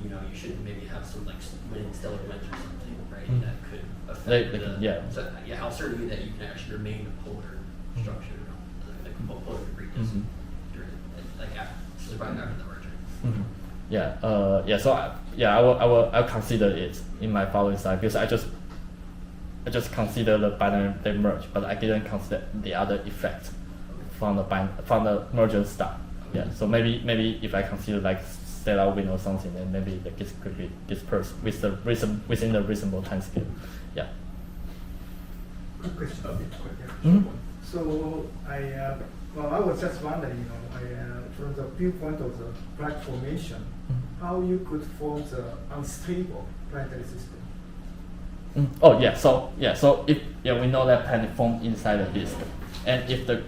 You should maybe have some like winning stellar winds or something, right? That could affect So how certain are you that you can actually remain a polar structure, like a polar debris disk during surviving after the merger? So I will consider it in my following slide, because I just consider the binary they merge, but I didn't consider the other effect from the merger star. Yeah, so maybe if I consider like stellar wind or something, then maybe the disk could be dispersed within the reasonable time scale. Yeah. Question. So I was just wondering, from the viewpoint of the black formation, how you could form the unstable planetary system. So if we know that planet formed inside the disk, and if the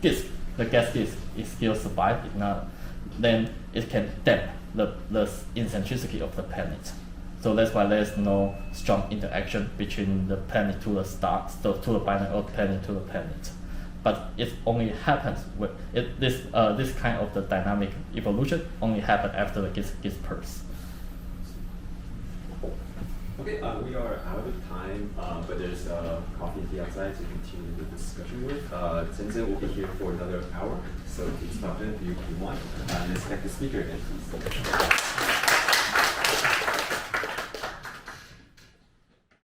disk, the gas disk, is still survive, then it can damp the eccentricity of the planet. So that's why there's no strong interaction between the planet to the star, so to the binary, or planet to the planet. But it only happens with this kind of the dynamic evolution only happen after the Gibbs pulse. Okay, we are out of time, but there's coffee and tea outside to continue the discussion with. Cheng Chen will be here for another hour, so please stop in if you want. Let's thank the speaker again, please.